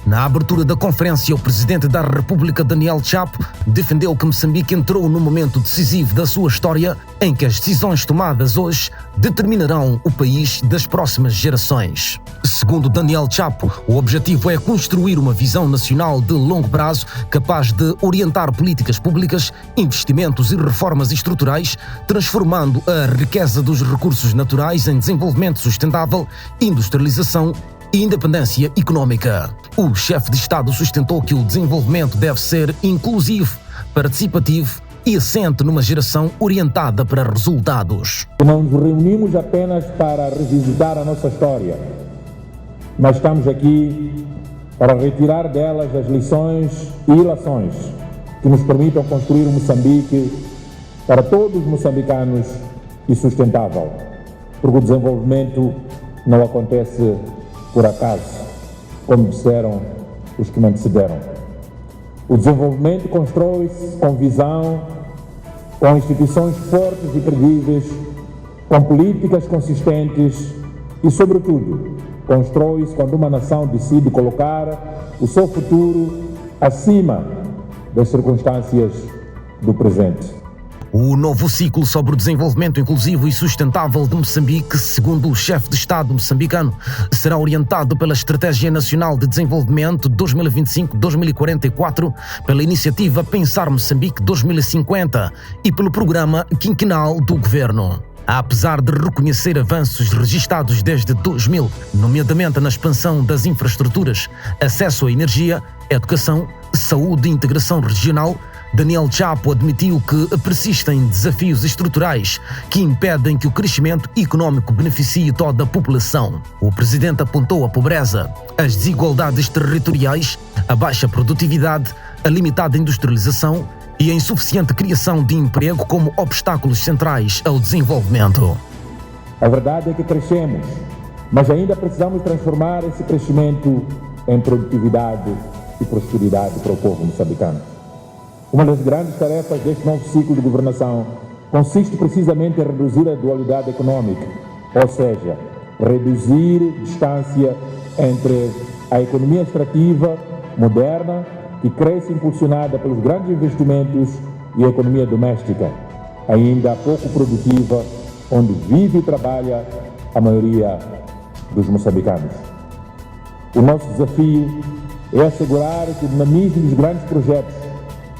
Na abertura da conferência, o presidente da República, Daniel Chapo, defendeu que Moçambique entrou num momento decisivo da sua história em que as decisões tomadas hoje determinarão o país das próximas gerações. Segundo Daniel Chapo, o objetivo é construir uma visão nacional de longo prazo capaz de orientar políticas públicas, investimentos e reformas estruturais, transformando a riqueza dos recursos naturais em desenvolvimento sustentável, industrialização e independência econômica. O chefe de Estado sustentou que o desenvolvimento deve ser inclusivo, participativo e assente numa geração orientada para resultados. Não nos reunimos apenas para revisitar a nossa história, mas estamos aqui para retirar delas as lições e ilações que nos permitam construir um Moçambique para todos os moçambicanos e sustentável, porque o desenvolvimento não acontece por acaso, como disseram os que me antecederam. O desenvolvimento constrói-se com visão, com instituições fortes e credíveis, com políticas consistentes e, sobretudo, constrói-se quando uma nação decide colocar o seu futuro acima das circunstâncias do presente. O novo ciclo sobre o desenvolvimento inclusivo e sustentável de Moçambique, segundo o chefe de Estado moçambicano, será orientado pela Estratégia Nacional de Desenvolvimento 2025-2044, pela iniciativa Pensar Moçambique 2050 e pelo programa quinquenal do governo. Apesar de reconhecer avanços registados desde 2000, nomeadamente na expansão das infraestruturas, acesso à energia, educação, saúde e integração regional, Daniel Chapo admitiu que persistem desafios estruturais que impedem que o crescimento econômico beneficie toda a população. O presidente apontou a pobreza, as desigualdades territoriais, a baixa produtividade, a limitada industrialização e a insuficiente criação de emprego como obstáculos centrais ao desenvolvimento. A verdade é que crescemos, mas ainda precisamos transformar esse crescimento em produtividade e prosperidade para o povo moçambicano. Uma das grandes tarefas deste novo ciclo de governação consiste precisamente em reduzir a dualidade econômica, ou seja, reduzir distância entre a economia extrativa, moderna, que cresce impulsionada pelos grandes investimentos, e a economia doméstica, ainda pouco produtiva, onde vive e trabalha a maioria dos moçambicanos. O nosso desafio é assegurar que o dinamismo dos grandes projetos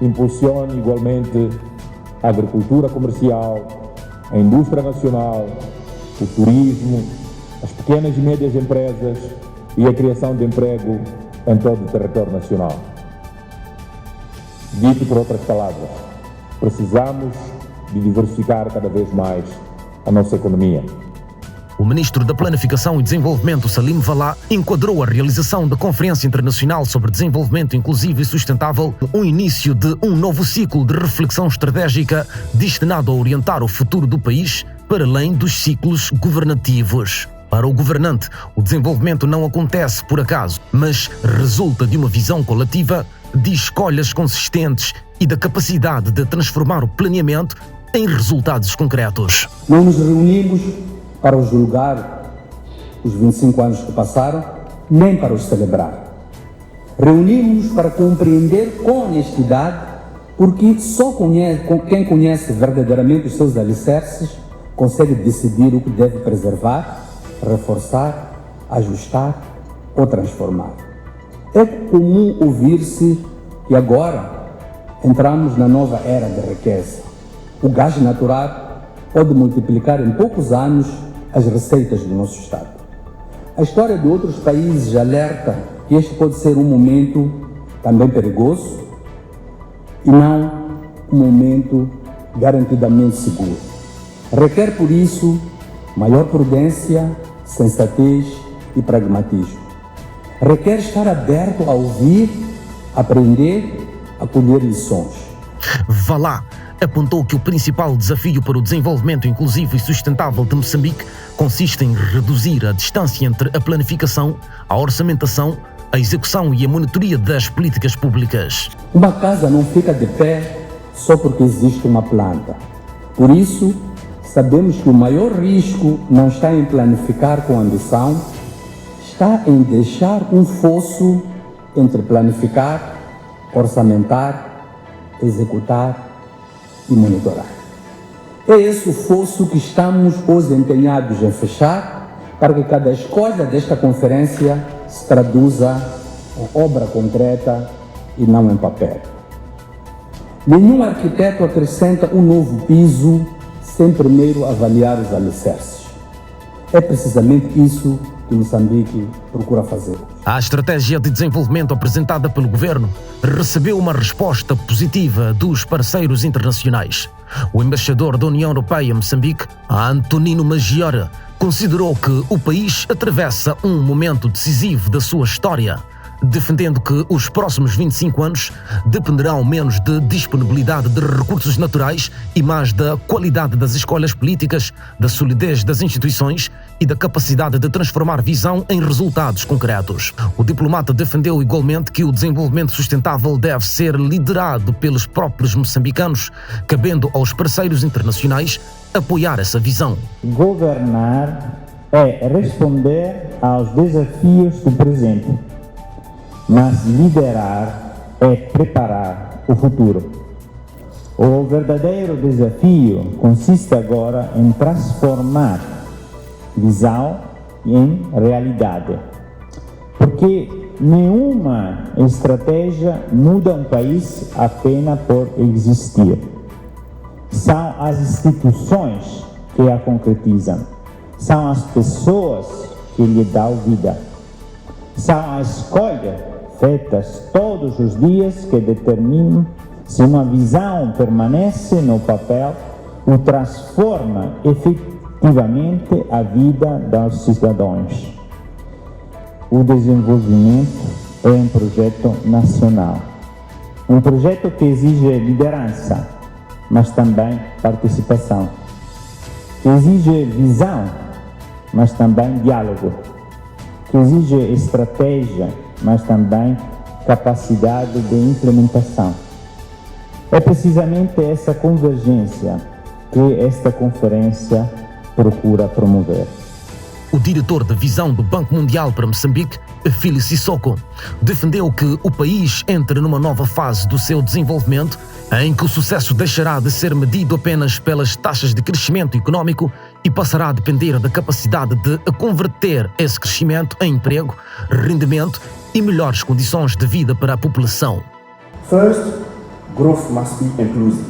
impulsione igualmente a agricultura comercial, a indústria nacional, o turismo, as pequenas e médias empresas e a criação de emprego em todo o território nacional. Dito por outras palavras, precisamos de diversificar cada vez mais a nossa economia. O ministro da Planificação e Desenvolvimento, Salim Valá, enquadrou a realização da Conferência Internacional sobre Desenvolvimento Inclusivo e Sustentável o início de um novo ciclo de reflexão estratégica destinado a orientar o futuro do país para além dos ciclos governativos. Para o governante, o desenvolvimento não acontece por acaso, mas resulta de uma visão coletiva, de escolhas consistentes e da capacidade de transformar o planeamento em resultados concretos. Não nos reunimos para os julgar os 25 anos que passaram, nem para os celebrar. Reunimos-nos para compreender com honestidade, porque só quem conhece verdadeiramente os seus alicerces consegue decidir o que deve preservar, reforçar, ajustar ou transformar. É comum ouvir-se que agora entramos na nova era da riqueza. O gás natural pode multiplicar em poucos anos as receitas do nosso Estado. A história de outros países alerta que este pode ser um momento também perigoso e não um momento garantidamente seguro. Requer, por isso, maior prudência, sensatez e pragmatismo. Requer estar aberto a ouvir, aprender, a colher lições. Valá apontou que o principal desafio para o desenvolvimento inclusivo e sustentável de Moçambique consiste em reduzir a distância entre a planificação, a orçamentação, a execução e a monitoria das políticas públicas. Uma casa não fica de pé só porque existe uma planta. Por isso, sabemos que o maior risco não está em planificar com ambição, está em deixar um fosso entre planificar, orçamentar, executar e monitorar. É esse o fosso que estamos hoje empenhados em fechar para que cada escolha desta conferência se traduza em obra concreta e não em papel. Nenhum arquiteto acrescenta um novo piso sem primeiro avaliar os alicerces. É precisamente isso que Moçambique procura fazer. A estratégia de desenvolvimento apresentada pelo governo recebeu uma resposta positiva dos parceiros internacionais. O embaixador da União Europeia em Moçambique, Antonino Maggiore, considerou que o país atravessa um momento decisivo da sua história, defendendo que os próximos 25 anos dependerão menos de disponibilidade de recursos naturais e mais da qualidade das escolhas políticas, da solidez das instituições e da capacidade de transformar visão em resultados concretos. O diplomata defendeu igualmente que o desenvolvimento sustentável deve ser liderado pelos próprios moçambicanos, cabendo aos parceiros internacionais apoiar essa visão. Governar é responder aos desafios do presente, mas liderar é preparar o futuro. O verdadeiro desafio consiste agora em transformar visão em realidade, porque nenhuma estratégia muda um país apenas por existir. São as instituições que a concretizam, são as pessoas que lhe dão vida, são as escolhas feitas todos os dias que determinam se uma visão permanece no papel ou transforma efetivamente a vida dos cidadãos. O desenvolvimento é um projeto nacional, um projeto que exige liderança, mas também participação, que exige visão, mas também diálogo, que exige estratégia, mas também capacidade de implementação. É precisamente essa convergência que esta conferência procura promover. O diretor de visão do Banco Mundial para Moçambique, Phyllis Sissoko, defendeu que o país entre numa nova fase do seu desenvolvimento em que o sucesso deixará de ser medido apenas pelas taxas de crescimento econômico e passará a depender da capacidade de converter esse crescimento em emprego, rendimento e melhores condições de vida para a população. First, growth must be inclusive.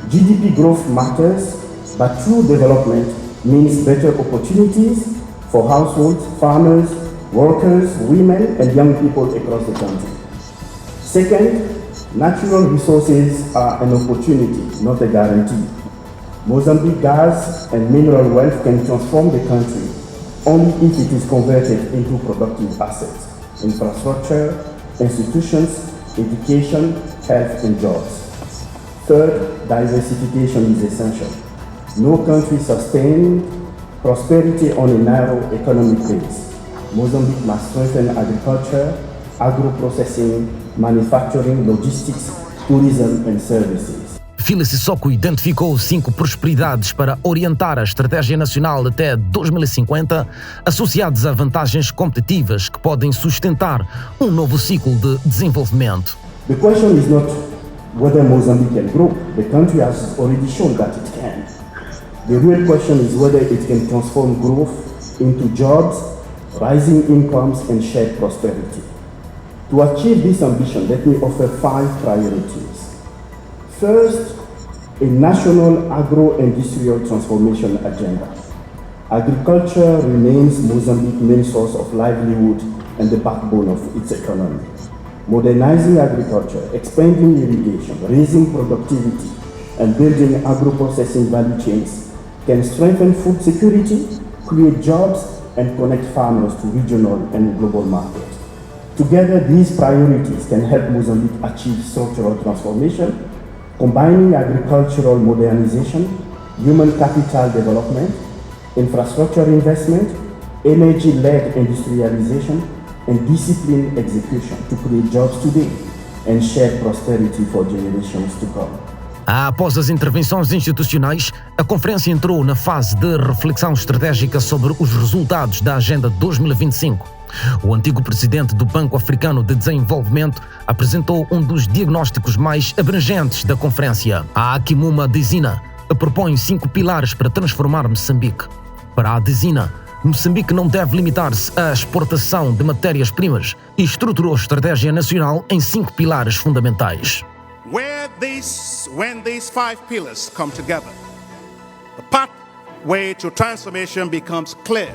GDP growth matters, but true development means better opportunities for households, farmers, workers, women and young people across the country. Second, natural resources are an opportunity, not a guarantee. Mozambique gas and mineral wealth can transform the country only if it is converted into productive assets, infrastructure, institutions, education, health and jobs. Third, diversification is essential. No country sustains prosperity on a narrow economic base. Mozambique must strengthen agriculture, agro-processing, manufacturing, logistics, tourism and services. Phyllis Sissoko identificou 5 prosperidades para orientar a estratégia nacional até 2050, associadas a vantagens competitivas que podem sustentar um novo ciclo de desenvolvimento. The question is not whether Mozambique can grow. The country has already shown that it can. The real question is whether it can transform growth into jobs, rising incomes and shared prosperity. To achieve this ambition, let me offer 5 priorities. First, a national agro-industrial transformation agenda. Agriculture remains Mozambique's main source of livelihood and the backbone of its economy. Modernizing agriculture, expanding irrigation, raising productivity, and building agro-processing value chains can strengthen food security, create jobs, and connect farmers to regional and global markets. Together, these priorities can help Mozambique achieve structural transformation, combining agricultural modernization, human capital development, infrastructure investment, energy-led industrialization, and disciplined execution to create jobs today and share prosperity for generations to come. Após as intervenções institucionais, a conferência entrou na fase de reflexão estratégica sobre os resultados da Agenda 2025. O antigo presidente do Banco Africano de Desenvolvimento apresentou um dos diagnósticos mais abrangentes da conferência. A Akimuma Adesina propõe 5 pilares para transformar Moçambique. Para a Adesina, Moçambique não deve limitar-se à exportação de matérias-primas e estruturou a estratégia nacional em 5 pilares fundamentais. When these 5 pillars come together, the pathway to transformation becomes clear.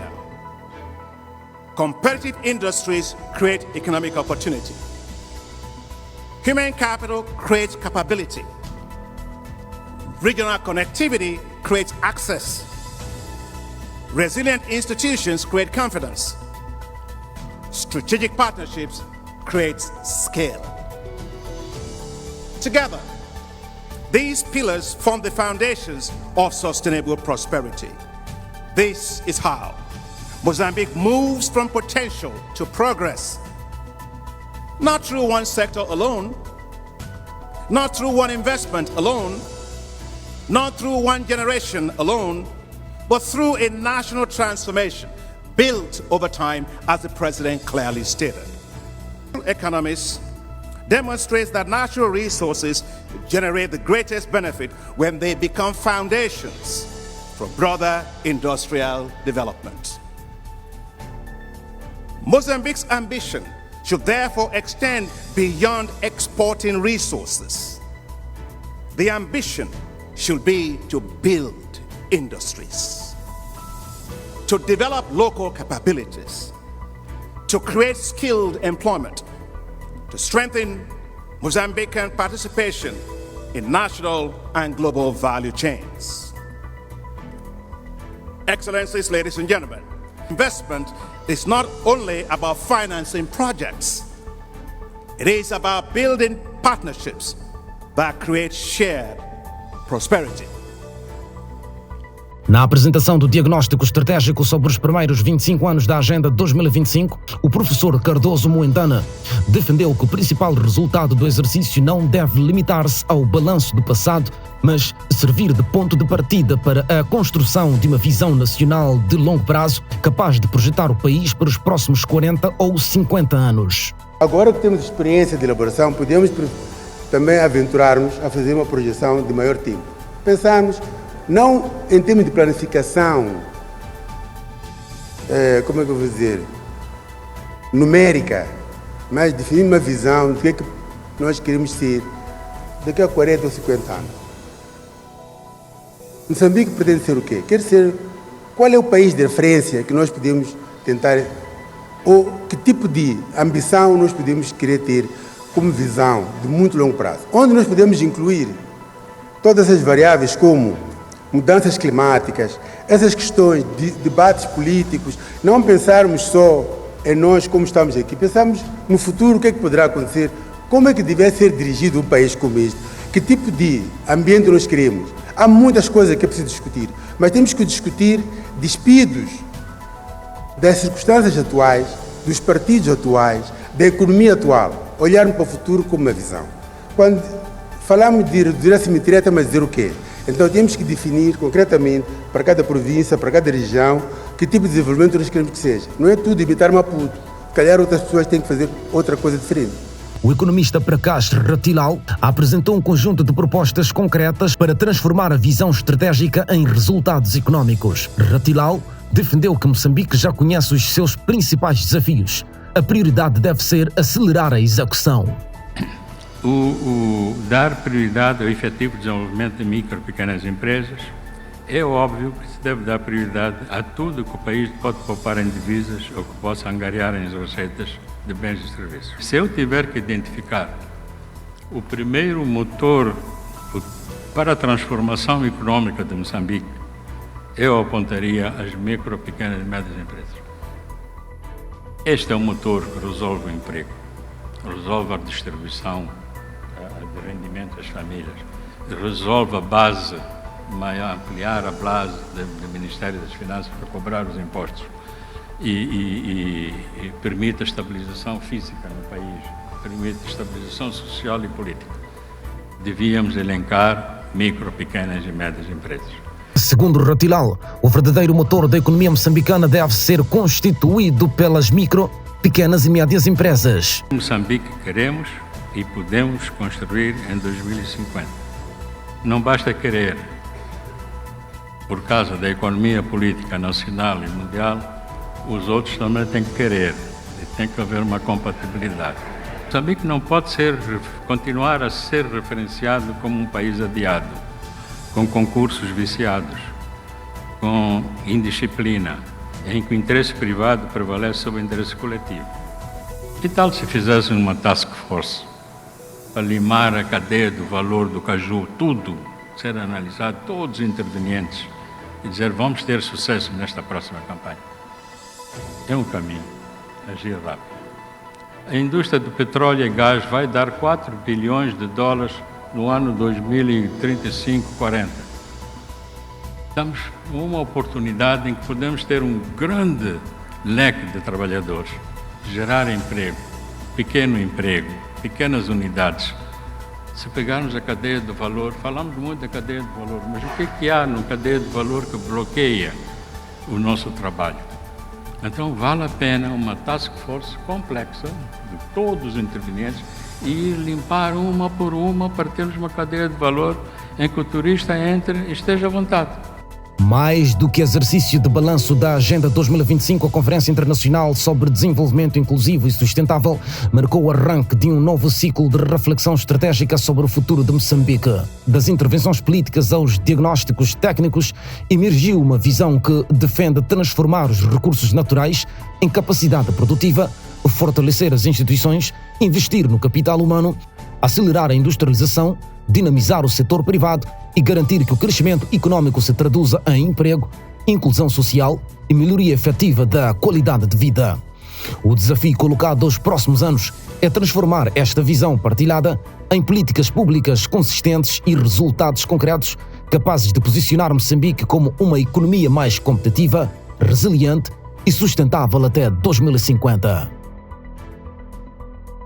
Competitive industries create economic opportunity. Human capital creates capability. Regional connectivity creates access. Resilient institutions create confidence. Strategic partnerships create scale. Together, these pillars form the foundations of sustainable prosperity. This is how Mozambique moves from potential to progress, not through one sector alone, not through one investment alone, not through one generation alone, but through a national transformation built over time, as the President clearly stated. Economists demonstrates that natural resources generate the greatest benefit when they become foundations for broader industrial development. Mozambique's ambition should therefore extend beyond exporting resources. The ambition should be to build industries, to develop local capabilities, to create skilled employment, to strengthen Mozambican participation in national and global value chains. Excellencies, ladies and gentlemen, investment is not only about financing projects. It is about building partnerships that create shared prosperity. Na apresentação do diagnóstico estratégico sobre os primeiros 25 anos da Agenda 2025, o professor Cardoso Moendana defendeu que o principal resultado do exercício não deve limitar-se ao balanço do passado, mas servir de ponto de partida para a construção de uma visão nacional de longo prazo capaz de projetar o país para os próximos 40 ou 50 anos. Agora que temos experiência de elaboração, podemos também aventurar-nos a fazer uma projeção de maior tempo. Pensarmos não em termos de planificação, como é que eu vou dizer, numérica, mas definir uma visão do que é que nós queremos ser daqui a 40 ou 50 anos. Moçambique pretende ser o quê? Quer ser, qual é o país de referência que nós podemos tentar, ou que tipo de ambição nós podemos querer ter como visão de muito longo prazo, onde nós podemos incluir todas as variáveis como mudanças climáticas, essas questões de debates políticos, não pensarmos só em nós como estamos aqui, pensarmos no futuro, o que é que poderá acontecer, como é que deve ser dirigido um país como este, que tipo de ambiente nós queremos. Há muitas coisas que é preciso discutir, mas temos que discutir despidos das circunstâncias atuais, dos partidos atuais, da economia atual, olharmos para o futuro com uma visão. Quando falamos de reduzir a simetria, estamos a dizer o quê? Então temos que definir concretamente para cada província, para cada região, que tipo de desenvolvimento nós queremos que seja. Não é tudo imitar Maputo. Se calhar outras pessoas têm que fazer outra coisa diferente. O economista Prakash Ratilal apresentou um conjunto de propostas concretas para transformar a visão estratégica em resultados económicos. Ratilal defendeu que Moçambique já conhece os seus principais desafios. A prioridade deve ser acelerar a execução. Dar prioridade ao efetivo desenvolvimento de micro e pequenas empresas, é óbvio que se deve dar prioridade a tudo que o país pode poupar em divisas ou que possa angariar em receitas de bens e serviços. Se eu tiver que identificar o primeiro motor para a transformação econômica de Moçambique, eu apontaria as micro, pequenas e médias empresas. Este é o motor que resolve o emprego, resolve a distribuição de rendimento às famílias, resolve a base, ampliar a base do Ministério das Finanças para cobrar os impostos e permite a estabilização física no país, permite a estabilização social e política. Devíamos elencar micro, pequenas e médias empresas. Segundo Ratilal, o verdadeiro motor da economia moçambicana deve ser constituído pelas micro pequenas e médias empresas. Moçambique queremos e podemos construir em 2050. Não basta querer. Por causa da economia política nacional e mundial, os outros também têm que querer. E tem que haver uma compatibilidade. Moçambique não pode continuar a ser referenciado como um país adiado, com concursos viciados, com indisciplina, em que o interesse privado prevalece sobre o interesse coletivo. Que tal se fizesse uma task force para limar a cadeia do valor do caju, tudo ser analisado, todos os intervenientes, e dizer vamos ter sucesso nesta próxima campanha? É um caminho, agir rápido. A indústria do petróleo e gás vai dar 4 bilhões de dólares no ano 2035-40. Estamos numa oportunidade em que podemos ter um grande leque de trabalhadores, gerar emprego, pequeno emprego, pequenas unidades. Se pegarmos a cadeia do valor, falamos muito da cadeia do valor, mas o que há na cadeia do valor que bloqueia o nosso trabalho? Então vale a pena uma task force complexa de todos os intervenientes e limpar uma por uma para termos uma cadeia de valor em que o turista entre e esteja à vontade. Mais do que exercício de balanço da Agenda 2025, a Conferência Internacional sobre Desenvolvimento Inclusivo e Sustentável marcou o arranque de um novo ciclo de reflexão estratégica sobre o futuro de Moçambique. Das intervenções políticas aos diagnósticos técnicos, emergiu uma visão que defende transformar os recursos naturais em capacidade produtiva, fortalecer as instituições, investir no capital humano, acelerar a industrialização, dinamizar o setor privado e garantir que o crescimento econômico se traduza em emprego, inclusão social e melhoria efetiva da qualidade de vida. O desafio colocado aos próximos anos é transformar esta visão partilhada em políticas públicas consistentes e resultados concretos capazes de posicionar Moçambique como uma economia mais competitiva, resiliente e sustentável até 2050.